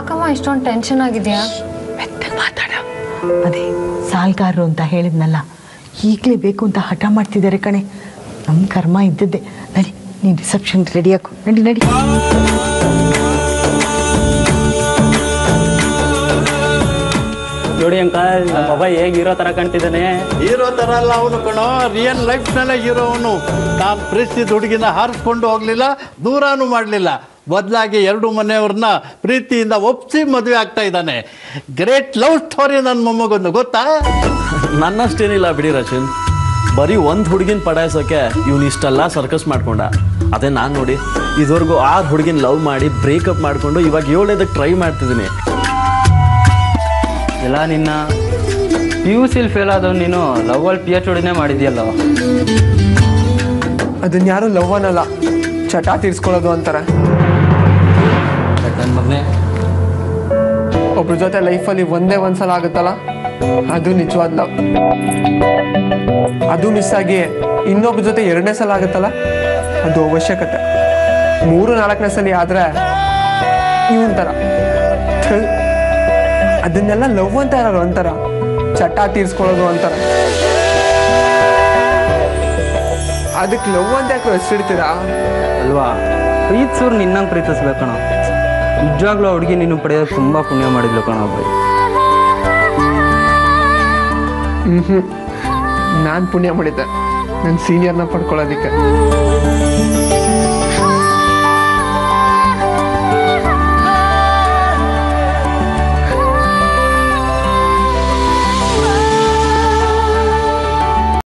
ಯಾಕಮ್ಮ ಇಷ್ಟೊಂದು ಟೆನ್ಷನ್ ಆಗಿದೆಯಾ? ಮಾತಾಡ. ಅದೇ ಸಾಲ್ಗಾರರು ಅಂತ ಹೇಳಿದ್ನಲ್ಲ, ಈಗಲೇ ಬೇಕು ಅಂತ ಹಠ ಮಾಡ್ತಿದ್ದಾರೆ ಕಣೆ. ನಮ್ಮ ಕರ್ಮ ಇದ್ದದ್ದೇ. ನಡಿ, ನೀನು ರಿಸೆಪ್ಷನ್ ರೆಡಿ ಹಾಕು. ನಡಿ ನಡಿ. ನೋಡಿ ಅಂಕಲ್, ನಮ್ಮ ಬಾಬಾ ಹೇಗೆ ಹೀರೋ ತರ ಕಾಣ್ತಿದ್ದಾನೆ. ಹೀರೋ ತರ ಅಲ್ಲ ಅವನು ಕಣೋ, ರಿಯಲ್ ಲೈಫ್ನಲ್ಲೇ ಹೀರೋ ಅವನು. ನಾನು ಪ್ರೀತಿಸಿದ ಹುಡುಗಿನ ಹಾರಿಸ್ಕೊಂಡು ಹೋಗ್ಲಿಲ್ಲ, ದೂರಾನು ಮಾಡಲಿಲ್ಲ. ಬದಲಾಗಿ ಎರಡು ಮನೆಯವ್ರನ್ನ ಪ್ರೀತಿಯಿಂದ ಒಪ್ಪಿಸಿ ಮದುವೆ ಆಗ್ತಾ ಇದ್ದಾನೆ. ಗ್ರೇಟ್ ಲವ್ ಸ್ಟೋರಿ ನನ್ನ ಮೊಮ್ಮಗೊಂದು, ಗೊತ್ತಾ? ನನ್ನಷ್ಟೇನಿಲ್ಲ ಬಿಡಿ ರಚಿನ್. ಬರೀ ಒಂದು ಹುಡುಗಿನ ಪಡಾಯಿಸೋಕೆ ಇವ್ನು ಇಷ್ಟೆಲ್ಲ ಸರ್ಕಸ್ ಮಾಡ್ಕೊಂಡ. ಅದೇ ನಾನು ನೋಡಿ ಇದುವರೆಗೂ 6 ಹುಡುಗಿನ ಲವ್ ಮಾಡಿ ಬ್ರೇಕಪ್ ಮಾಡಿಕೊಂಡು ಇವಾಗ 7ನೇದಕ್ಕೆ ಟ್ರೈ ಮಾಡ್ತಿದ್ದೀನಿ. ಎಲ್ಲ ನಿನ್ನ PUC ಫೇಲ್ ಆದವ್ ನೀನು ಲವ್ವಲ್ಲಿ PhD ಮಾಡಿದ್ಯಲ್ಲ. ಅದನ್ನ ಯಾರು ಲವ್ ಅನ್ನಲ್ಲ, ಚಟ ತೀರ್ಸ್ಕೊಳ್ಳೋದು ಅಂತಾರೆ. ನನ್ನ ಮಗನೇ, ಒಬ್ರ ಜೊತೆ ಲೈಫಲ್ಲಿ ಒಂದೇ ಒಂದ್ಸಲ ಆಗುತ್ತಲ್ಲ, ಅದು ನಿಜವಾದ ಲವ್. ಅದು ಮಿಸ್ ಆಗಿ ಇನ್ನೊಬ್ರ ಜೊತೆ 2ನೇ ಸಲ ಆಗುತ್ತಲ್ಲ, ಅದು ಅವಶ್ಯಕತೆ. 3-4ನೇ ಸಲ ಆದ್ರೆ ಇವನ್ ಥರ ಅದನ್ನೆಲ್ಲ ಲವ್ ಅಂತ ಯಾರು ಅಂತಾರ? ಚಟ ತೀರ್ಸ್ಕೊಳ್ಳೋದು ಅಂತಾರ. ಅದಕ್ಕೆ ಲವ್ ಅಂತ ಯಾಕೆ ಹೆಸರಿಡ್ತೀರಾ? ಅಲ್ವಾ, ಪ್ರೀತಿಸೋರು ನಿನ್ನಂಗೆ ಪ್ರೀತಿಸ್ಬೇಕು ಕಣ. ನಿಜವಾಗ್ಲೂ ಆ ಹುಡುಗಿ ನೀನು ಪಡೆಯೋದು ತುಂಬ ಪುಣ್ಯ ಮಾಡಿದ್ಲು ಕಣ ಬೈ. ನಾನು ಪುಣ್ಯ ಮಾಡಿದ್ದೆ ನನ್ನ ಸೀನಿಯರ್ನ ಪಡ್ಕೊಳ್ಳೋದಿಕ್ಕೆ.